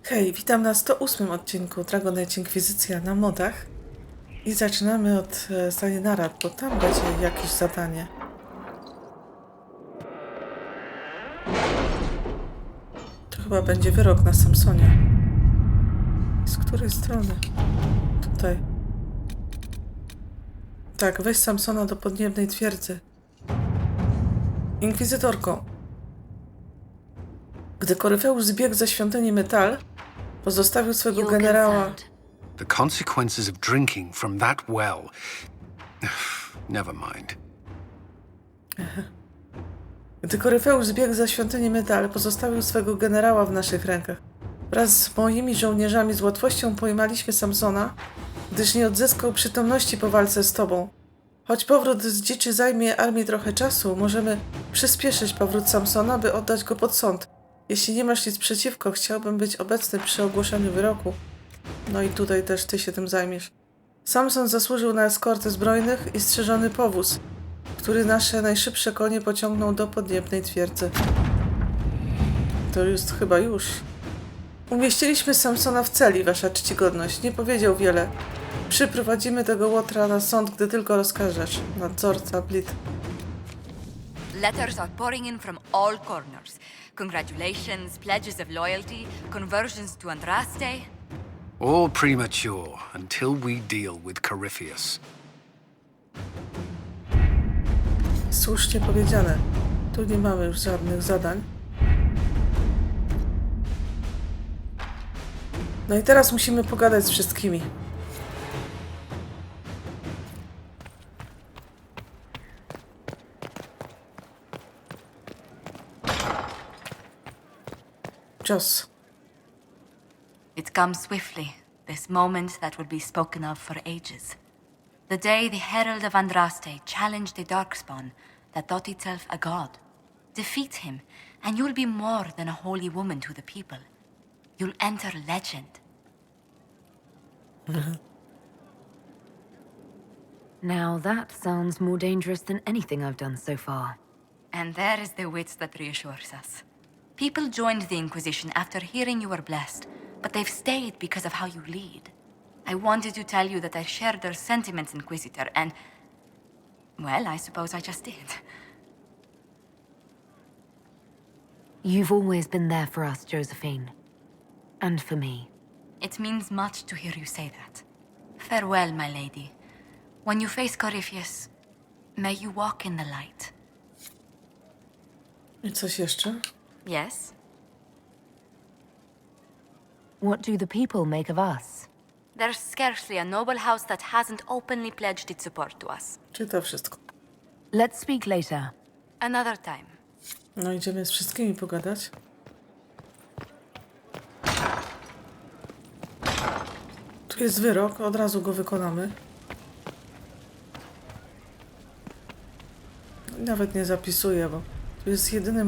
Hej, witam na 108 odcinku Inkwizycja na modach. I zaczynamy od zdania narad, bo tam będzie jakieś zadanie. To chyba będzie wyrok na Samsonie. Z której strony? Tutaj. Tak, weź Samsona do podniebnej twierdzy. Inkwizytorko. Gdy Koryfeusz zbiegł ze świątyni Metal, pozostawił swego generała... The consequences of drinking from that well. Never mind. Gdy Koryfeusz zbiegł za świątynię Metal, pozostawił swego generała w naszych rękach. Wraz z moimi żołnierzami z łatwością pojmaliśmy Samsona, gdyż nie odzyskał przytomności po walce z tobą. Choć powrót z dziczy zajmie armii trochę czasu, możemy przyspieszyć powrót Samsona, by oddać go pod sąd. Jeśli nie masz nic przeciwko, chciałbym być obecny przy ogłoszeniu wyroku. No i tutaj też ty się tym zajmiesz. Samson zasłużył na eskortę zbrojnych i strzeżony powóz, który nasze najszybsze konie pociągnął do podniebnej twierdzy. To jest chyba już. Umieściliśmy Samsona w celi, wasza czcigodność. Nie powiedział wiele. Przyprowadzimy tego łotra na sąd, gdy tylko rozkażesz. Nadzorca Blit. Letters are pouring in from all corners. Congratulations, pledges of loyalty, conversions to Andraste. All premature until we deal with Corypheus. Słusznie powiedziane. Tu nie mamy już żadnych zadań. No i teraz musimy pogadać z wszystkimi. Cios. It comes swiftly, this moment that will be spoken of for ages. The day the Herald of Andraste challenged the Darkspawn that thought itself a god. Defeat him, and you'll be more than a holy woman to the people. You'll enter legend. Now that sounds more dangerous than anything I've done so far. And there is the wit that reassures us. People joined the Inquisition after hearing you were blessed, but they've stayed because of how you lead. I wanted to tell you that I shared their sentiments, Inquisitor, and... well, I suppose I just did. You've always been there for us, Josephine. And for me. It means much to hear you say that. Farewell, my lady. When you face Corypheus, may you walk in the light. I coś jeszcze? Yes? What do the people make of us? There's scarcely a noble house that hasn't openly pledged its support to us. Czy to wszystko? Let's speak later. Another time. No idziemy z wszystkimi pogadać. Tu jest wyrok, od razu go wykonamy. Nawet nie zapisuję, bo tu jest jedyne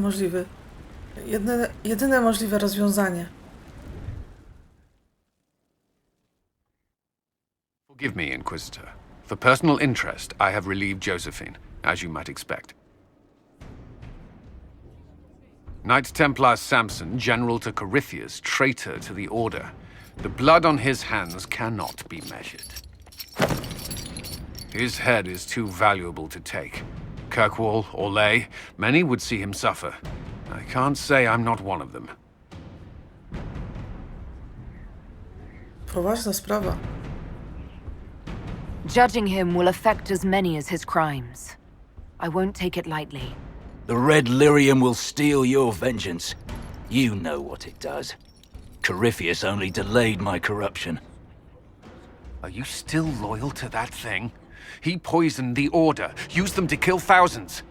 możliwe rozwiązanie. Forgive me, Inquisitor. For personal interest, I have relieved Josephine, as you might expect. Knight Templar Samson, general to Corypheus, traitor to the Order. The blood on his hands cannot be measured. His head is too valuable to take. Kirkwall or Lay, many would see him suffer. I can't say I'm not one of them. Poważna sprawa. Judging him will affect as many as his crimes. I won't take it lightly. The Red Lyrium will steal your vengeance. You know what it does. Corypheus only delayed my corruption. Are you still loyal to that thing? He poisoned the Order, used them to kill thousands.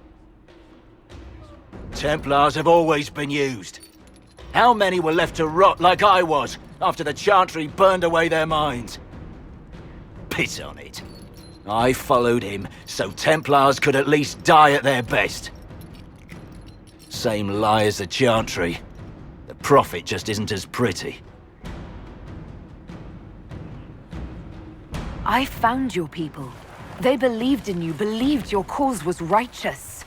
Templars have always been used. How many were left to rot like I was after the Chantry burned away their minds? Piss on it. I followed him so Templars could at least die at their best. Same lie as the Chantry. The Prophet just isn't as pretty. I found your people. They believed in you, believed your cause was righteous.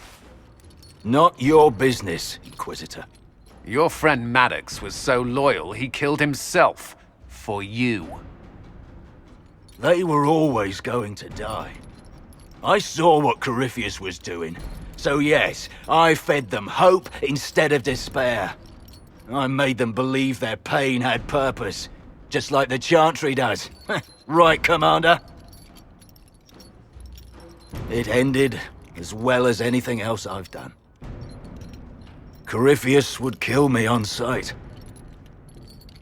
Not your business, Inquisitor. Your friend Maddox was so loyal he killed himself. For you. They were always going to die. I saw what Corypheus was doing. So yes, I fed them hope instead of despair. I made them believe their pain had purpose, just like the Chantry does. Right, Commander? It ended as well as anything else I've done. Corypheus would kill me on sight.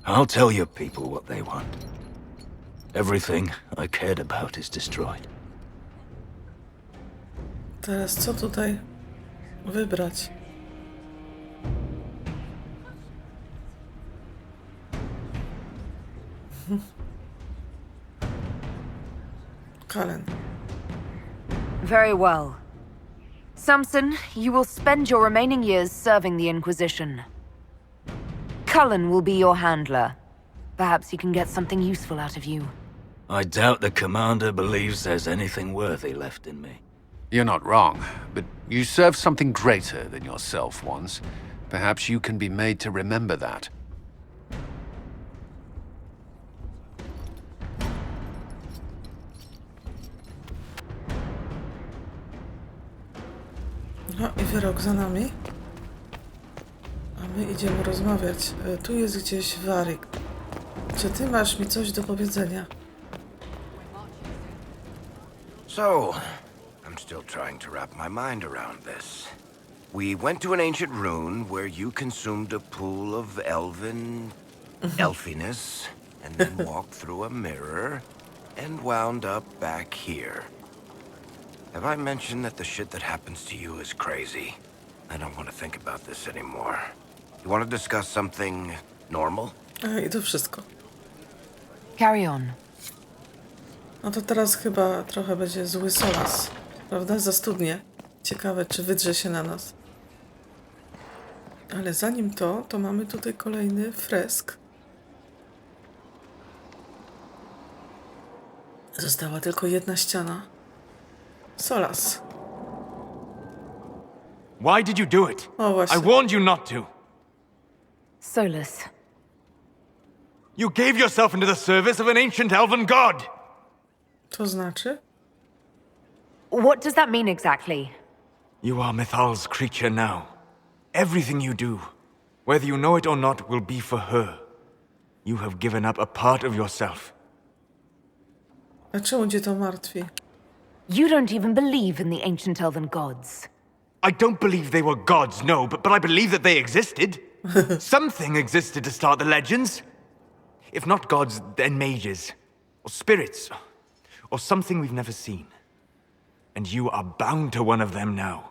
I'll tell your people what they want. Everything I cared about is destroyed. Teraz co tutaj wybrać? Kalen. Very well. Samson, you will spend your remaining years serving the Inquisition. Cullen will be your handler. Perhaps he can get something useful out of you. I doubt the Commander believes there's anything worthy left in me. You're not wrong, but you served something greater than yourself once. Perhaps you can be made to remember that. No i wyrok za nami. A my idziemy rozmawiać. Tu jest gdzieś Warik. Czy ty masz mi coś do powiedzenia? So, I'm still trying to wrap my mind around this. We went to an ancient rune where you consumed a pool of elven elfiness, and then walked through a mirror and wound up back here. Have I mentioned that the shit that happens to you is crazy? I don't want to think about this anymore. You want to discuss something normal? I to wszystko. Carry on. No to teraz chyba trochę będzie zły solas. Prawda? Za studnię. Ciekawe, czy wydrze się na nas. Ale zanim to mamy tutaj kolejny fresk. Została tylko jedna ściana. Solas. Why did you do it? O, właśnie. I warned you not to. Solus. You gave yourself into the service of an ancient elven god. To znaczy? What does that mean exactly? You are Mythal's creature now. Everything you do, whether you know it or not, will be for her. You have given up a part of yourself. A czemu cię to martwi? You don't even believe in the ancient elven gods. I don't believe they were gods, no, but I believe that they existed. Something existed to start the legends. If not gods, then mages, or spirits, or something we've never seen. And you are bound to one of them now.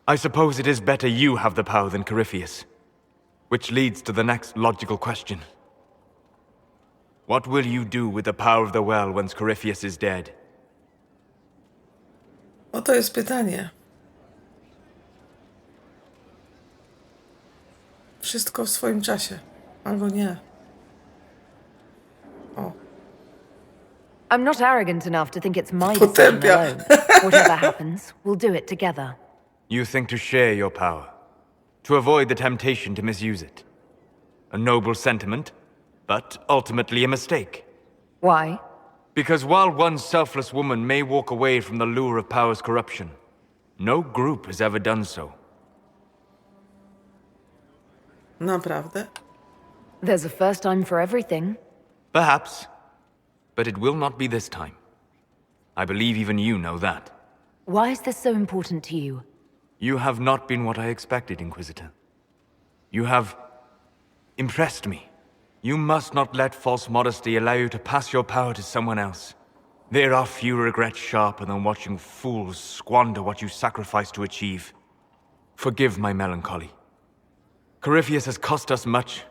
I suppose it is better you have the power than Corypheus. Which leads to the next logical question. What will you do with the power of the well once Corypheus is dead? Oto jest pytanie. Wszystko w swoim czasie. Albo nie. O. I'm not arrogant enough to think it's my decision Potępia. alone. Whatever happens, we'll do it together. You think to share your power, to avoid the temptation to misuse it. A noble sentiment, but ultimately a mistake. Why? Because while one selfless woman may walk away from the lure of power's corruption, no group has ever done so. Naprawdę? There's a first time for everything. Perhaps, but it will not be this time. I believe even you know that. Why is this so important to you? You have not been what I expected, Inquisitor. You have impressed me. You must not let false modesty allow you to pass your power to someone else. There are few regrets sharper than watching fools squander what you sacrifice to achieve. Forgive my melancholy. Corypheus has cost us much.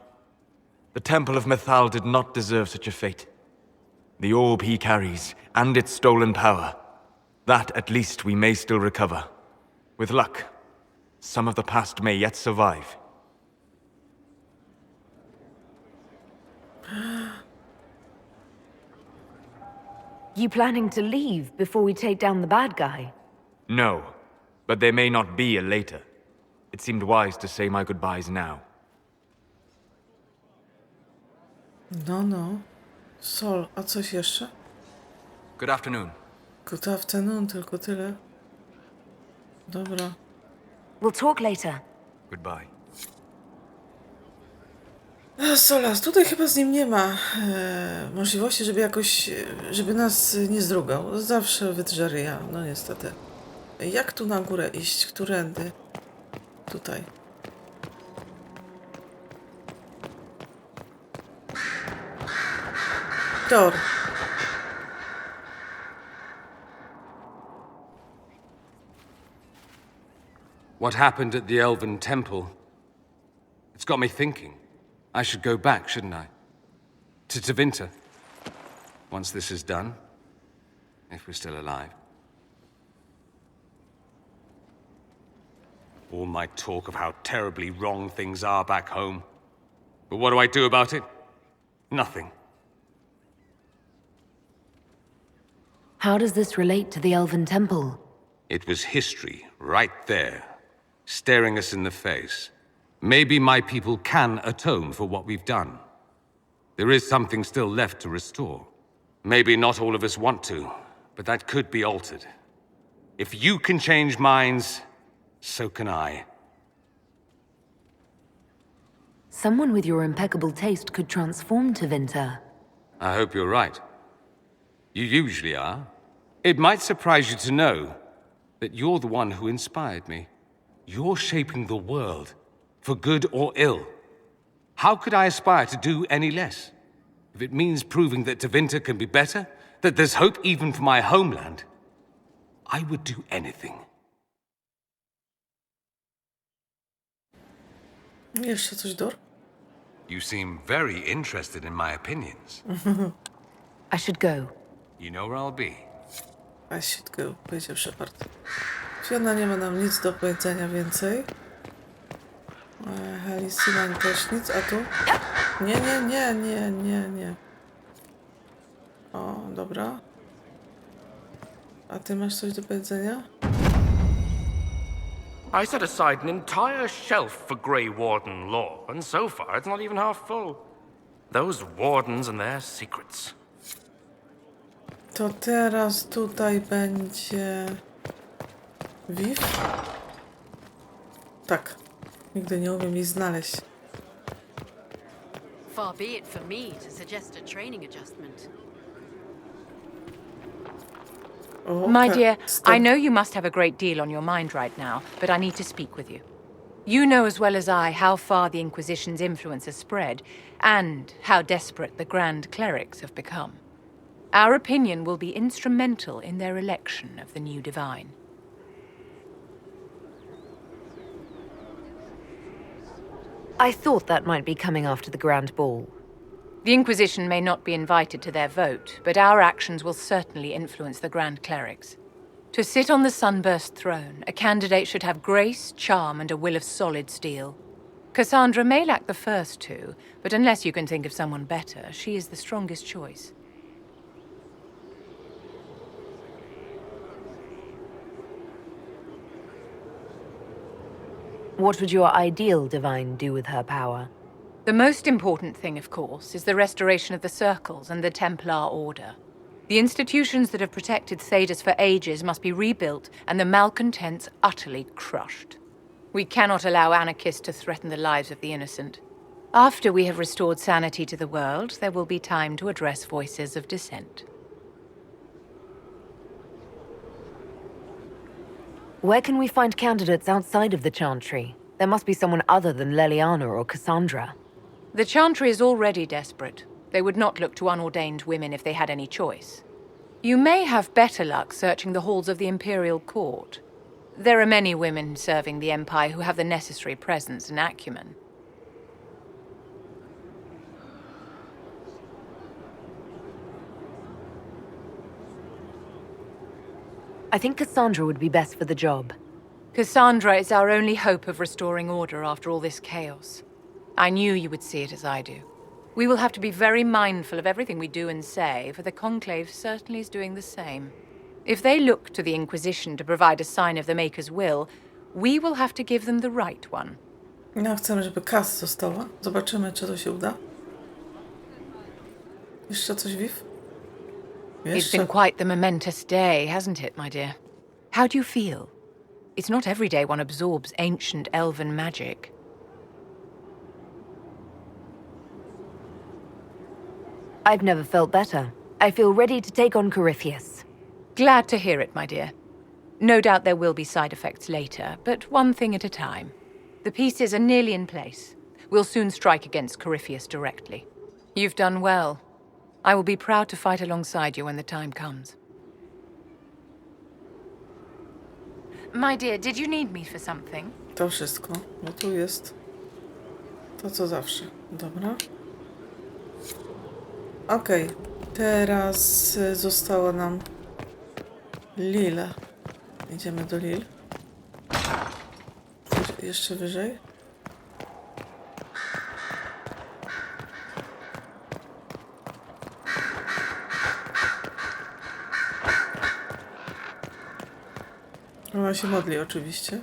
The Temple of Mythal did not deserve such a fate. The orb he carries, and its stolen power, that at least we may still recover. With luck, some of the past may yet survive. You planning to leave before we take down the bad guy? No, but there may not be a later. It seemed wise to say my goodbyes now. No. Sol, a coś jeszcze? Good afternoon. Good afternoon, tylko tyle. Dobra. We'll talk later. Goodbye. Solas, tutaj chyba z nim nie ma możliwości, żeby jakoś, żeby nas nie zdrugał. Zawsze wydrze ryja, no niestety. Jak tu na górę iść? Którędy? Tutaj. Tor. What happened at the Elven Temple? It's got me thinking. I should go back, shouldn't I? To Tevinter. Once this is done. If we're still alive. All my talk of how terribly wrong things are back home. But what do I do about it? Nothing. How does this relate to the Elven Temple? It was history, right there, staring us in the face. Maybe my people can atone for what we've done. There is something still left to restore. Maybe not all of us want to, but that could be altered. If you can change minds, so can I. Someone with your impeccable taste could transform Tevinter. I hope you're right. You usually are. It might surprise you to know that you're the one who inspired me. You're shaping the world, for good or ill. How could I aspire to do any less? If it means proving that Tevinter can be better, that there's hope even for my homeland, I would do anything. Jeszcze coś, Dor? You seem very interested in my opinions. I should go. You know where I'll be. I should go, powiedział Shepard. Fiona nie ma nam nic do powiedzenia więcej. Halisinan też nic, a tu? Nie. O, dobra. A ty masz coś do powiedzenia? I set aside an entire shelf for Grey Warden lore, and so far it's not even half full. Those wardens and their secrets. To teraz tutaj będzie... Viv? Tak. Nigdy nie umiem jej znaleźć. Far be it for me to suggest a training adjustment. O, My tak, dear, stop. I know you must have a great deal on your mind right now, but I need to speak with you. You know as well as I how far the Inquisition's influence has spread, and how desperate the Grand Clerics have become. Our opinion will be instrumental in their election of the new divine. I thought that might be coming after the Grand Ball. The Inquisition may not be invited to their vote, but our actions will certainly influence the Grand Clerics. To sit on the Sunburst throne, a candidate should have grace, charm, and a will of solid steel. Cassandra may lack the first two, but unless you can think of someone better, she is the strongest choice. What would your ideal divine do with her power? The most important thing, of course, is the restoration of the Circles and the Templar Order. The institutions that have protected Thedas for ages must be rebuilt and the malcontents utterly crushed. We cannot allow anarchists to threaten the lives of the innocent. After we have restored sanity to the world, there will be time to address voices of dissent. Where can we find candidates outside of the Chantry? There must be someone other than Leliana or Cassandra. The Chantry is already desperate. They would not look to unordained women if they had any choice. You may have better luck searching the halls of the Imperial Court. There are many women serving the Empire who have the necessary presence and acumen. I think Cassandra would be best for the job. Cassandra is our only hope of restoring order after all this chaos. I knew you would see it as I do. We will have to be very mindful of everything we do and say, for the Conclave certainly is doing the same. If they look to the Inquisition to provide a sign of the Maker's will, we will have to give them the right one. Ja chcemy, żeby Cass została. Zobaczymy, czy to się uda. Jeszcze coś, Viv? It's been quite the momentous day, hasn't it, my dear? How do you feel? It's not every day one absorbs ancient elven magic. I've never felt better. I feel ready to take on Corypheus. Glad to hear it, my dear. No doubt there will be side effects later, but one thing at a time. The pieces are nearly in place. We'll soon strike against Corypheus directly. You've done well. I will be proud to fight alongside you when the time comes. My dear, did you need me for something? To wszystko. No tu jest to, co zawsze. Dobra. Okej. Teraz została nam Lila. Idziemy do Lil. Jeszcze wyżej. Ona się modli oczywiście.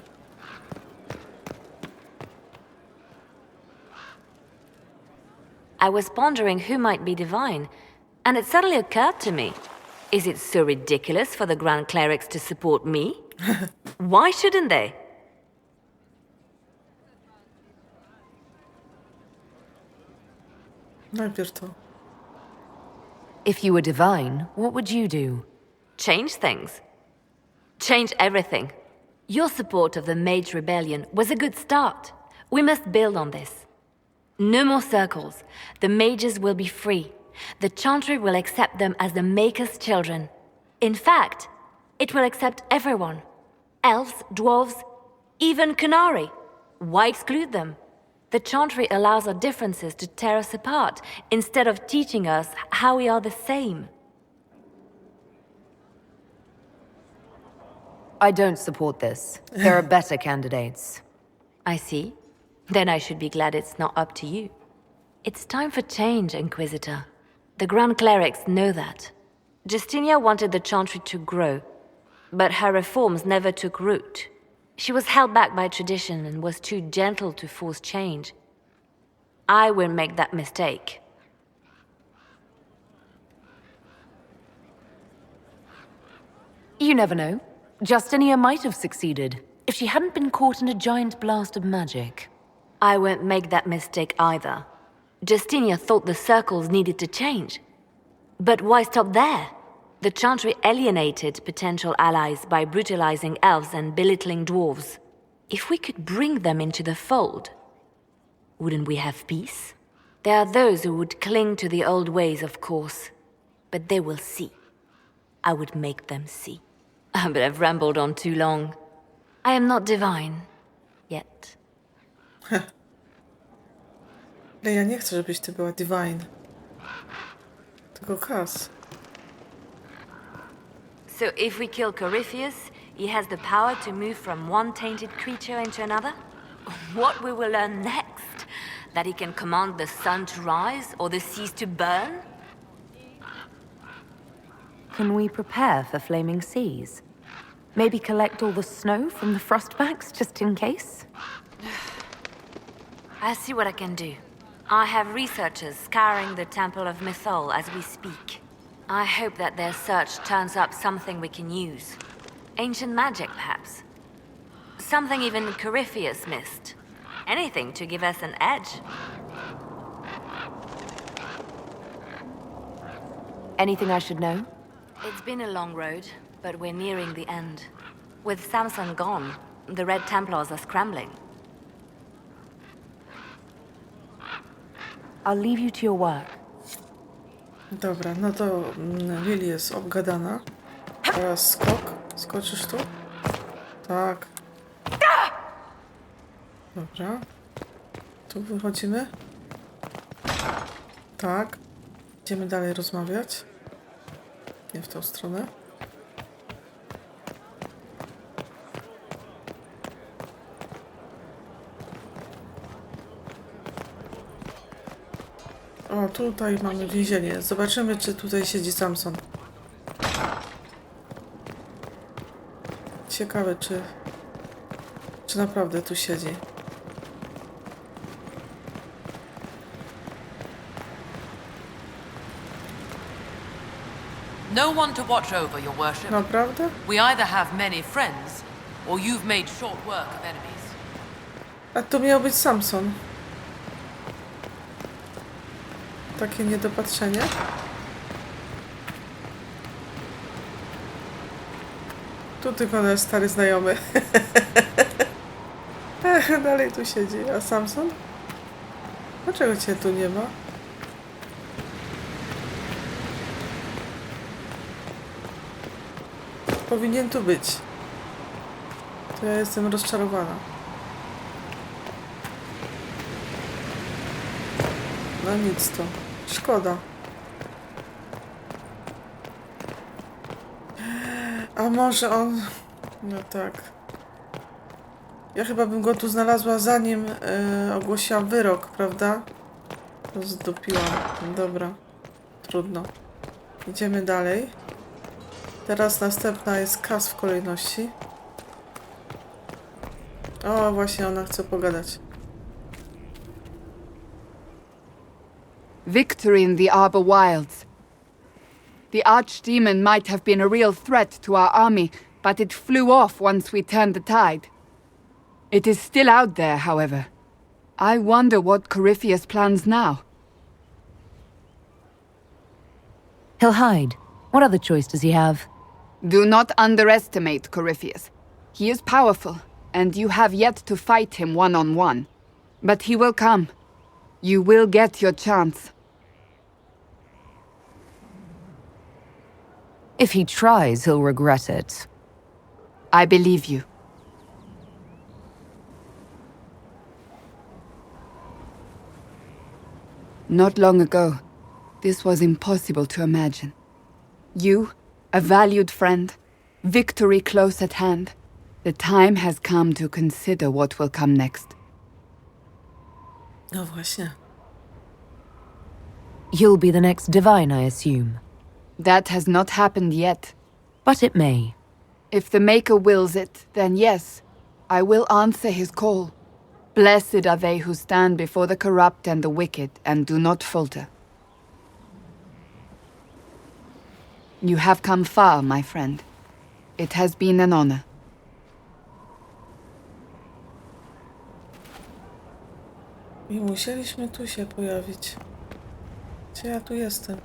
I was pondering who might be divine, and it suddenly occurred to me. Is it so ridiculous for the Grand Clerics to support me? Why shouldn't they? Najpierw to. If you were divine, what would you do? Change things. Change everything. Your support of the Mage Rebellion was a good start. We must build on this. No more circles. The mages will be free. The Chantry will accept them as the Maker's children. In fact, it will accept everyone. Elves, dwarves, even Canary. Why exclude them? The Chantry allows our differences to tear us apart, instead of teaching us how we are the same. I don't support this. There are better candidates. I see. Then I should be glad it's not up to you. It's time for change, Inquisitor. The Grand Clerics know that. Justinia wanted the Chantry to grow, but her reforms never took root. She was held back by tradition and was too gentle to force change. I won't make that mistake. You never know. Justinia might have succeeded if she hadn't been caught in a giant blast of magic. I won't make that mistake either. Justinia thought the circles needed to change. But why stop there? The Chantry alienated potential allies by brutalizing elves and belittling dwarves. If we could bring them into the fold, wouldn't we have peace? There are those who would cling to the old ways, of course. But they will see. I would make them see. But I've rambled on too long. I am not divine. Yet. Ale ja nie chcę, żebyś ty była divine. Tylko Cass. So if we kill Corypheus, he has the power to move from one tainted creature into another? What we will learn next? That he can command the sun to rise or the seas to burn? Can we prepare for flaming seas? Maybe collect all the snow from the frostbacks, just in case? I'll see what I can do. I have researchers scouring the Temple of Mythol as we speak. I hope that their search turns up something we can use. Ancient magic, perhaps. Something even Corypheus missed. Anything to give us an edge. Anything I should know? It's been a long road, but we're nearing the end. With Samson gone, the Red Templars are scrambling. I'll leave you to your work. Dobra, no to Lili jest obgadana. Teraz skok. Skoczysz tu? Tak. Dobra. Tu wychodzimy. Tak. Idziemy dalej rozmawiać. Nie w tą stronę. O, tutaj mamy więzienie. Zobaczymy, czy tutaj siedzi Samson. Ciekawe, czy naprawdę tu siedzi. No one to watch over, your worship. Naprawdę? We either have many friends, or you've made short work of enemies. A to miał być Samson. Takie niedopatrzenie. Tu tylko nasz stary znajomy. Dalej tu siedzi. A Samson? Dlaczego cię tu nie ma? Powinien tu być. To ja jestem rozczarowana. No nic to. Szkoda. A może on... No tak. Ja chyba bym go tu znalazła zanim ogłosiłam wyrok, prawda? To zdupiłam. Dobra. Trudno. Idziemy dalej. Teraz następna jest Kas w kolejności. O, właśnie ona chce pogadać. Victory in the Arbor Wilds. The archdemon might have been a real threat to our army, but it flew off once we turned the tide. It is still out there, however. I wonder what Corypheus plans now. He'll hide. What other choice does he have? Do not underestimate Corypheus. He is powerful, and you have yet to fight him one-on-one. But he will come. You will get your chance. If he tries, he'll regret it. I believe you. Not long ago, this was impossible to imagine. You, a valued friend, victory close at hand. The time has come to consider what will come next. No właśnie. You'll be the next divine, I assume. That has not happened yet. But it may. If the Maker wills it, then yes, I will answer his call. Blessed are they who stand before the corrupt and the wicked and do not falter. You have come far, my friend. It has been an honor. I musieliśmy tu się pojawić. Gdzie ja tu jestem?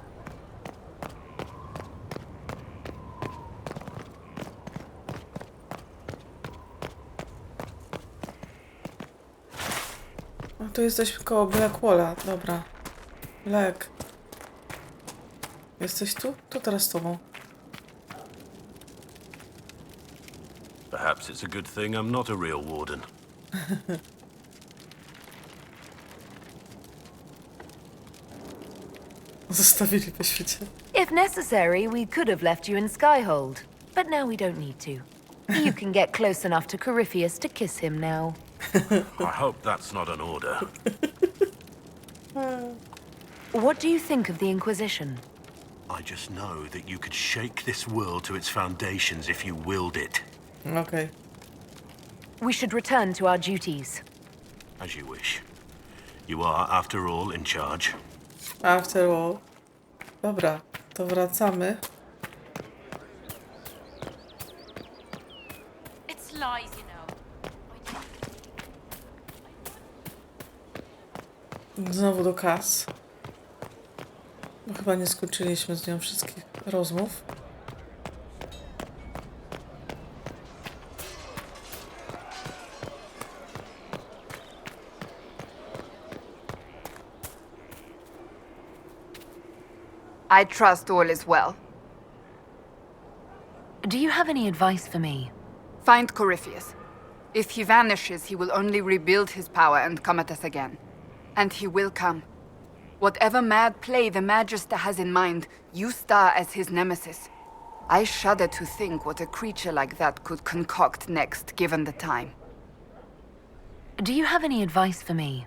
A tu jesteśmy koło Blackwalla. Dobra. Black. Jesteś tu? To teraz z tobą. Perhaps it's a good thing I'm not a real warden. Zostawili po świecie. If necessary, we could have left you in Skyhold. But now we don't need to. You can get close enough to Corypheus to kiss him now. I hope that's not an order. What do you think of the Inquisition? I just know that you could shake this world to its foundations if you willed it. Okej. We should return to our duties. As you wish. You are, after all, in charge. After all. Dobra, to wracamy. It's lies, you know. Znowu do Kas. Bo chyba nie skończyliśmy z nią wszystkich rozmów. I trust all is well. Do you have any advice for me? Find Corypheus. If he vanishes, he will only rebuild his power and come at us again. And he will come. Whatever mad play the Magister has in mind, you star as his nemesis. I shudder to think what a creature like that could concoct next, given the time. Do you have any advice for me?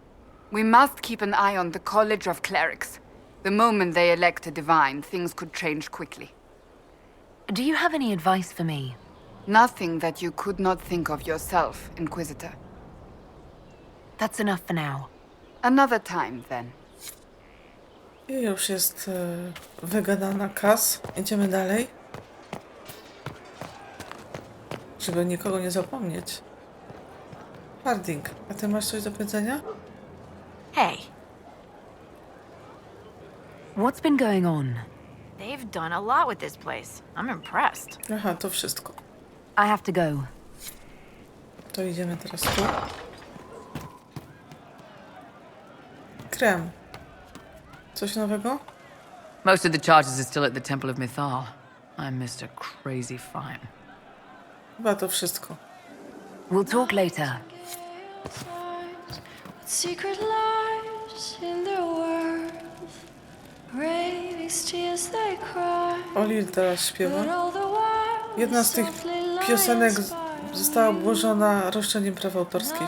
We must keep an eye on the College of Clerics. The moment they elect a divine, things could change quickly. Do you have any advice for me? Nothing that you could not think of yourself, Inquisitor. That's enough for now. Another time, then. I już jest wygadana nakaz. Idziemy dalej. Żeby nikogo nie zapomnieć. Harding, a ty masz coś do powiedzenia? Hey. What's been going on? They've done a lot with this place. I'm impressed. Aha, to wszystko. I have to go. To idziemy teraz tu. Krem. Coś nowego? Most of the charges are still at the Temple of Mythal. I'm Mr. Crazy Fine. Chyba to wszystko. We'll talk later. Secret lies in their worth. Ravies tears they cry. Olir teraz śpiewa. But all the while Jedna z tych piosenek została obłożona roszczeniem praw autorskich.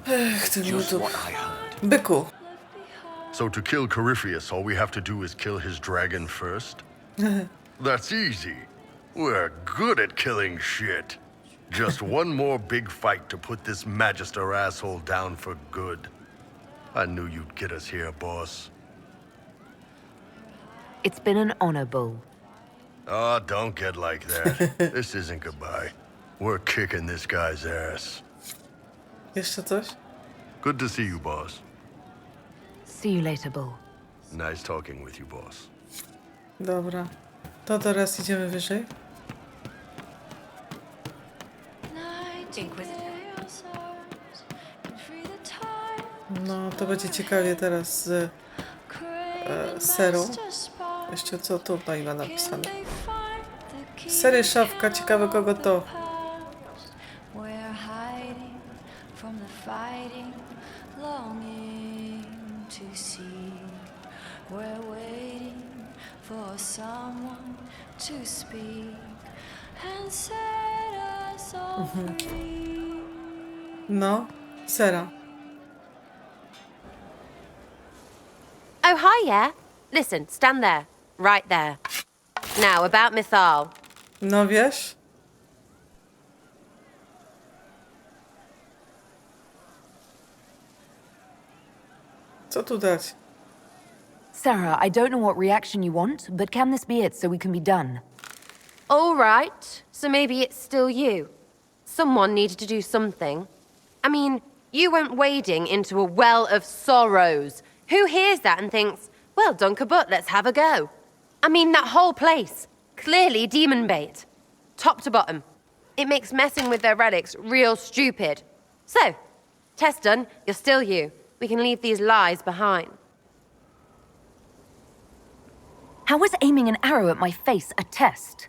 Ech, ten YouTube. Byku. So to kill Corypheus, all we have to do is kill his dragon first? That's easy. We're good at killing shit. Just one more big fight to put this Magister asshole down for good. I knew you'd get us here, boss. It's been an honor, Bull. Oh, don't get like that. This isn't goodbye. We're kicking this guy's ass. Jeszcze coś? Good to see you, boss. See you later, Bull. Nice talking with you, boss. Dobra. To teraz idziemy wyżej. No, to będzie ciekawie teraz z serą. Jeszcze co tutaj ma napisane. Sery szafka, ciekawe kogo to. No, sera. Oh, hi, yeah. Listen, stand there. Right there. Now, about Mythal. No wiesz? Co tu dać? Sarah, I don't know what reaction you want, but can this be it so we can be done? All right, so maybe it's still you. Someone needed to do something. I mean, you went wading into a well of sorrows. Who hears that and thinks, well, Dunker Butt, let's have a go? I mean, that whole place, clearly demon bait. Top to bottom. It makes messing with their relics real stupid. So, test done, you're still you. We can leave these lies behind. How was aiming an arrow at my face a test?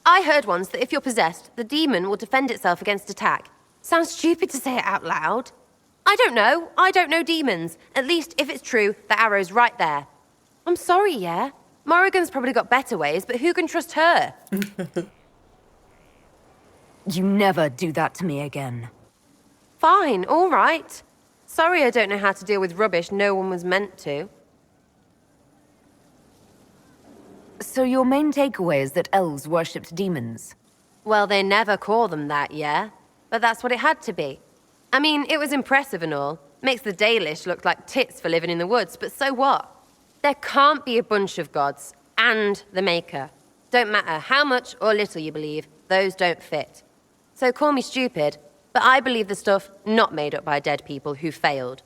I heard once that if you're possessed, the demon will defend itself against attack. Sounds stupid to say it out loud. I don't know. I don't know demons. At least, if it's true, the arrow's right there. I'm sorry, yeah? Morrigan's probably got better ways, but who can trust her? You never do that to me again. Fine, all right. Sorry I don't know how to deal with rubbish no one was meant to. So your main takeaway is that elves worshipped demons? Well, they never call them that, yeah? But that's what it had to be. I mean, it was impressive and all. Makes the Dalish look like tits for living in the woods, but so what? There can't be a bunch of gods and the Maker. Don't matter how much or little you believe, those don't fit. So call me stupid, but I believe the stuff not made up by dead people who failed.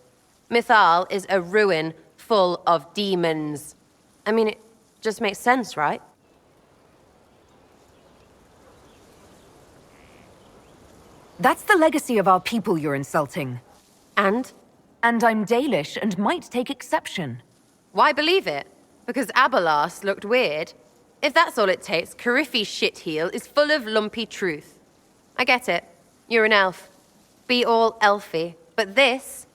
Mythal is a ruin full of demons. I mean, it just makes sense, right? That's the legacy of our people you're insulting. And? And I'm Dalish and might take exception. Why believe it? Because Abelas looked weird? If that's all it takes, Coryphe's shitheel is full of lumpy truth. I get it. You're an elf. Be all elfy. But this?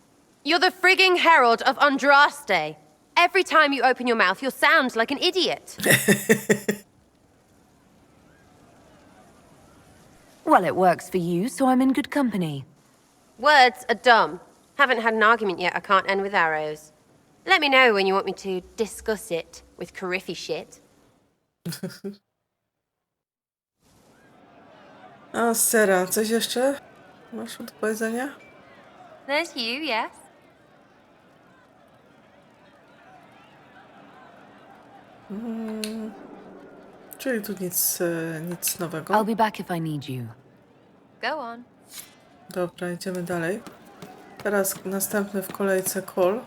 You're the frigging herald of Andraste. Every time you open your mouth, you'll sound like an idiot. Well, it works for you, so I'm in good company. Words are dumb. Haven't had an argument yet I can't end with arrows. Let me know when you want me to discuss it with Coryphe shit. A, Sera, coś jeszcze masz do powiedzenia? There's you, yes? Czyli tu nic nowego. I'll be back if I need you. Go on. Dobra, idziemy dalej. Teraz następny w kolejce Cole.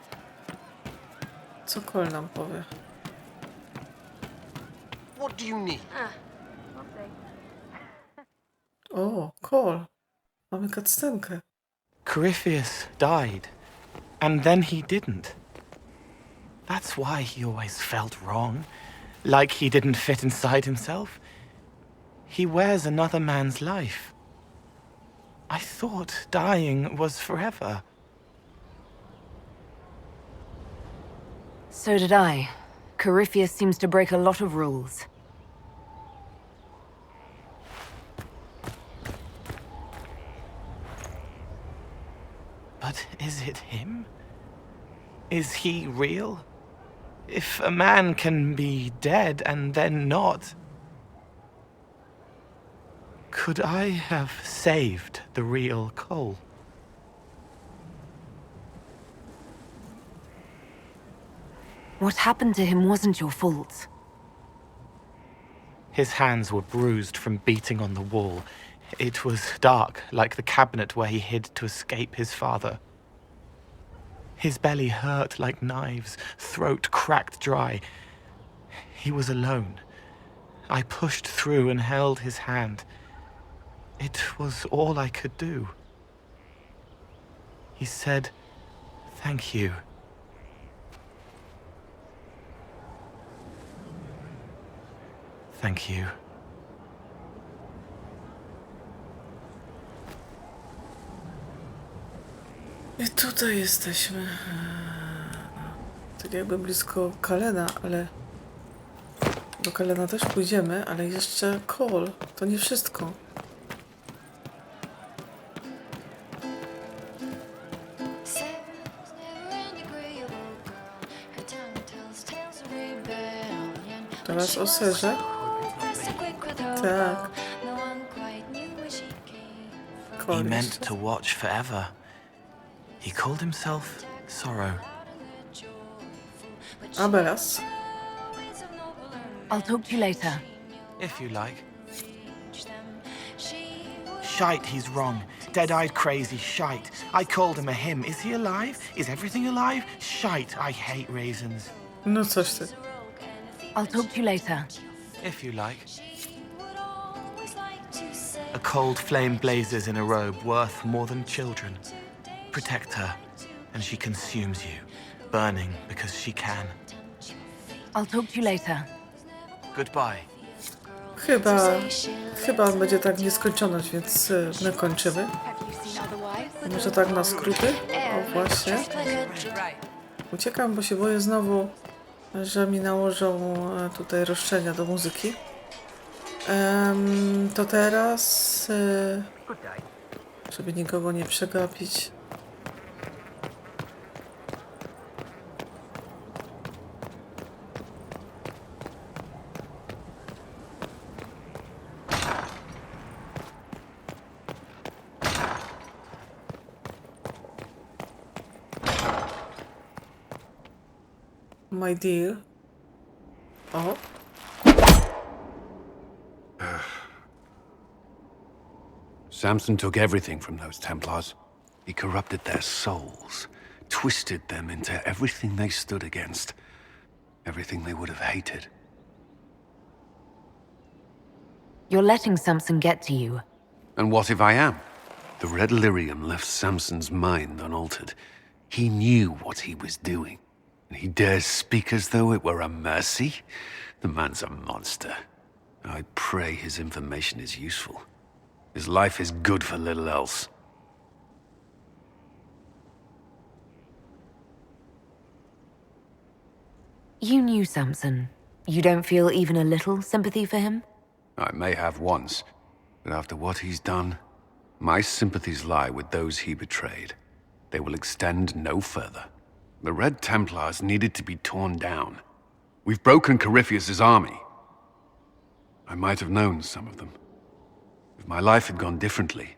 Co Cole nam powie? What do you need? O, Cole. Mamy cutscenkę. Corypheus died, and then he didn't. That's why he always felt wrong, like he didn't fit inside himself. He wears another man's life. I thought dying was forever. So did I. Corypheus seems to break a lot of rules. But is it him? Is he real? If a man can be dead and then not, could I have saved the real Cole? What happened to him wasn't your fault. His hands were bruised from beating on the wall. It was dark, like the cabinet where he hid to escape his father. His belly hurt like knives, throat cracked dry. He was alone. I pushed through and held his hand. It was all I could do. He said, "Thank you." Thank you. I tutaj jesteśmy. Tak jakby blisko Kalena, ale... Do Kalena też pójdziemy, ale jeszcze Cole. To nie wszystko. Teraz o serze. Tak. He meant to watch forever. He called himself Sorrow. Abelas. I'll talk to you later. If you like. Shite, he's wrong. Dead-eyed crazy shite. I called him a him. Is he alive? Is everything alive? Shite, I hate raisins. No coś ty. I'll talk to you later. If you like. A cold flame blazes in a robe worth more than children. Protect her, and she consumes you, burning because she can. I'll talk to you later. Goodbye. Chyba on będzie tak nieskończoność, więc my kończymy. Może tak na skróty? O, właśnie. Uciekam, bo się boję znowu, że mi nałożą tutaj roszczenia do muzyki. To teraz, żeby nikogo nie przegapić. My dear. Oh. Samson took everything from those Templars. He corrupted their souls, twisted them into everything they stood against, everything they would have hated. You're letting Samson get to you. And what if I am? The red lyrium left Samson's mind unaltered. He knew what he was doing, and he dares speak as though it were a mercy? The man's a monster. I pray his information is useful. His life is good for little else. You knew Samson. You don't feel even a little sympathy for him? I may have once, but after what he's done, my sympathies lie with those he betrayed. They will extend no further. The Red Templars needed to be torn down. We've broken Corypheus' army. I might have known some of them. If my life had gone differently,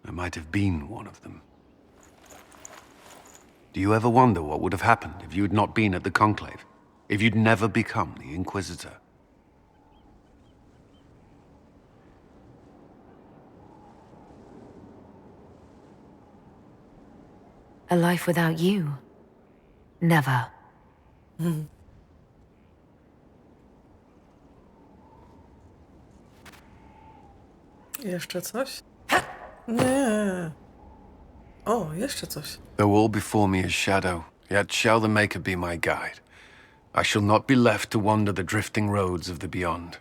I might have been one of them. Do you ever wonder what would have happened if you had not been at the Conclave? if you'd never become the Inquisitor? A life without you? Never. Jeszcze coś? Nie. O, jeszcze coś. Though all before me is shadow, yet shall the Maker be my guide. I shall not be left to wander the drifting roads of the beyond.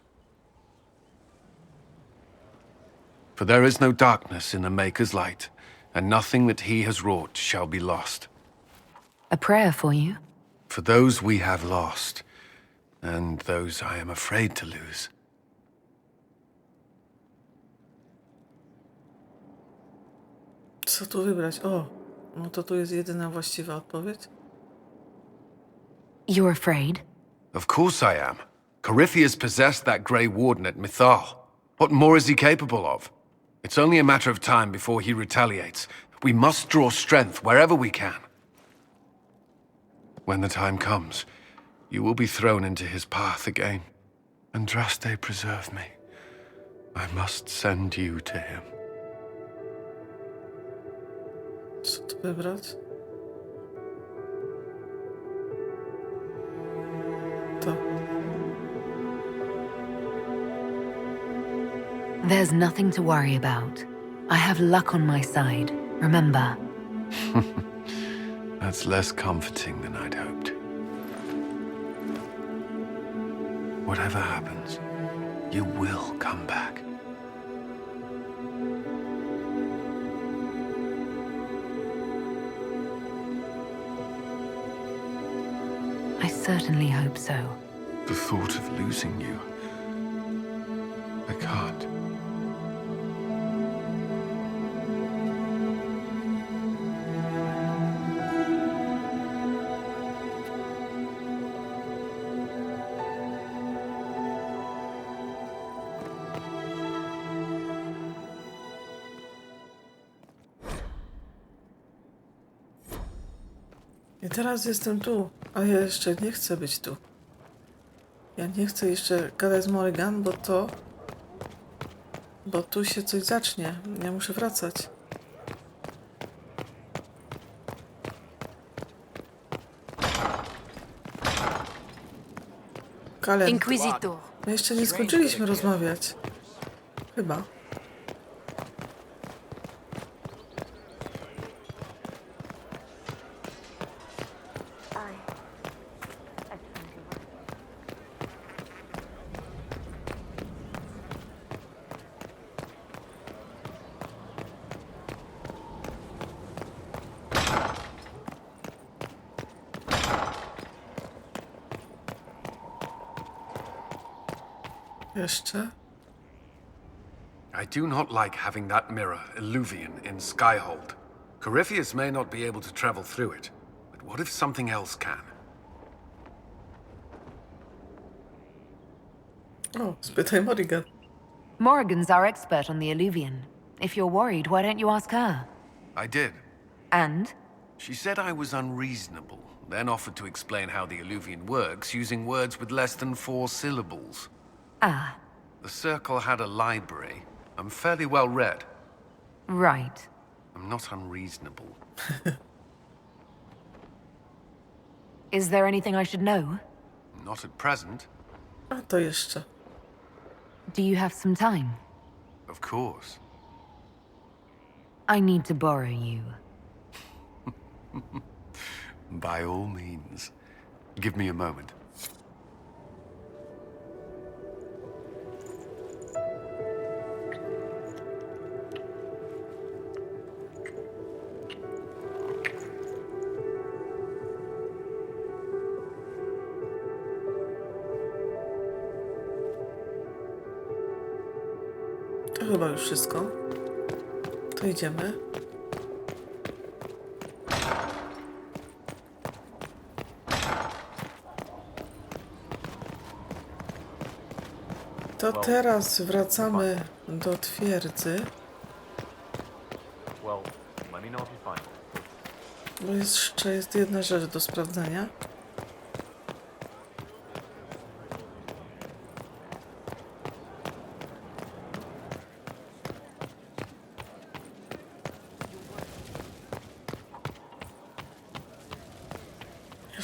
For there is no darkness in the Maker's light, and nothing that he has wrought shall be lost. A prayer for you? For those we have lost, and those I am afraid to lose. Co tu wybrać? O, no to tu jest jedyna właściwa odpowiedź. You're afraid? Of course I am. Corypheus possessed that Grey Warden at Mythal. What more is he capable of? It's only a matter of time before he retaliates. We must draw strength wherever we can. When the time comes, you will be thrown into his path again. Andraste, preserve me. I must send you to him. Co tu wybrać? To. There's nothing to worry about. I have luck on my side, remember. That's less comforting than I'd hoped. Whatever happens, you will come back. I certainly hope so. The thought of losing you, I can't. I teraz jestem tu, a ja jeszcze nie chcę być tu. Ja nie chcę jeszcze gadać z Morrigan, bo tu się coś zacznie. Ja muszę wracać. Kalen. Inkwizytor. My jeszcze nie skończyliśmy rozmawiać. Chyba. Jeszcze? I do not like having that mirror, Illuvian, in Skyhold. Corypheus may not be able to travel through it, but what if something else can? O, spytaj Morrigan. Morrigan's our expert on the Illuvian. If you're worried, why don't you ask her? I did. And? She said I was unreasonable, then offered to explain how the Illuvian works using words with less than 4 syllables. Ah. The Circle had a library. I'm fairly well read. Right. I'm not unreasonable. Is there anything I should know? Not at present. A to jeszcze. Do you have some time? Of course. I need to borrow you. By all means. Give me a moment. To chyba już wszystko. To idziemy. To teraz wracamy do twierdzy. Bo jeszcze jest jedna rzecz do sprawdzenia.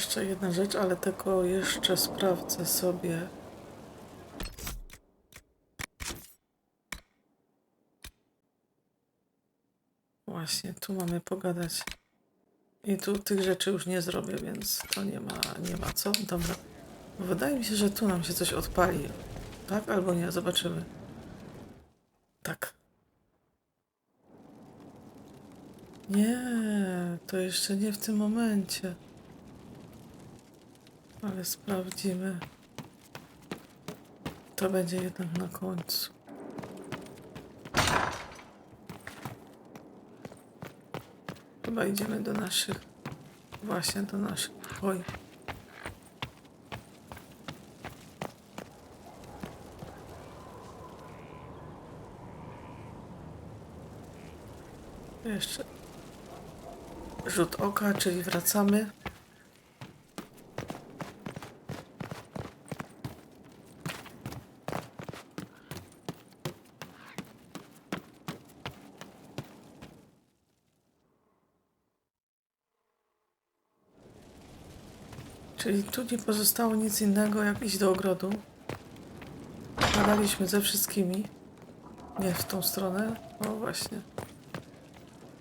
jeszcze jedna rzecz, ale tylko jeszcze sprawdzę sobie. Właśnie, tu mamy pogadać. I tu tych rzeczy już nie zrobię, więc to nie ma co. Dobra. Wydaje mi się, że tu nam się coś odpali. Tak albo nie? Zobaczymy. Tak. Nie, to jeszcze nie w tym momencie. Ale sprawdzimy. To będzie jednak na końcu. Chyba idziemy do naszych. Właśnie do naszych. Oj. Jeszcze rzut oka, czyli wracamy. Czyli tu nie pozostało nic innego, jak iść do ogrodu. Gadaliśmy ze wszystkimi. Nie w tą stronę. O właśnie.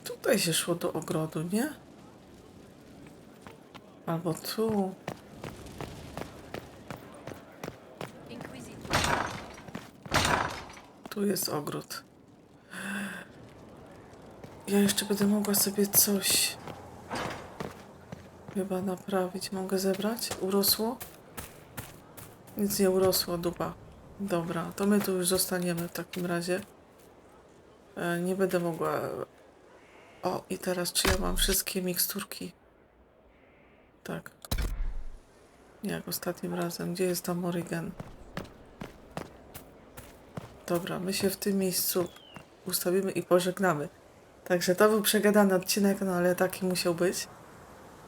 Tutaj się szło do ogrodu, nie? Albo tu. Tu jest ogród. Ja jeszcze będę mogła sobie coś chyba naprawić. Mogę zebrać? Urosło? Nic nie urosło, dupa. Dobra, to my tu już zostaniemy w takim razie. Nie będę mogła... O, i teraz czy ja mam wszystkie miksturki? Tak. Jak ostatnim razem. Gdzie jest tam Morrigan? Dobra, my się w tym miejscu ustawimy i pożegnamy. Także to był przegadany odcinek, no ale taki musiał być.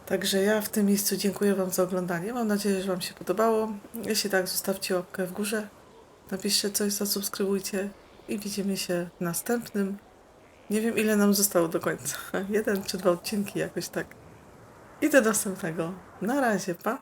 Także ja w tym miejscu dziękuję wam za oglądanie. Mam nadzieję, że wam się podobało. Jeśli tak, zostawcie łapkę w górze. Napiszcie coś, zasubskrybujcie i widzimy się w następnym. Nie wiem, ile nam zostało do końca. 1 czy 2 odcinki jakoś tak. I do następnego. Na razie, pa!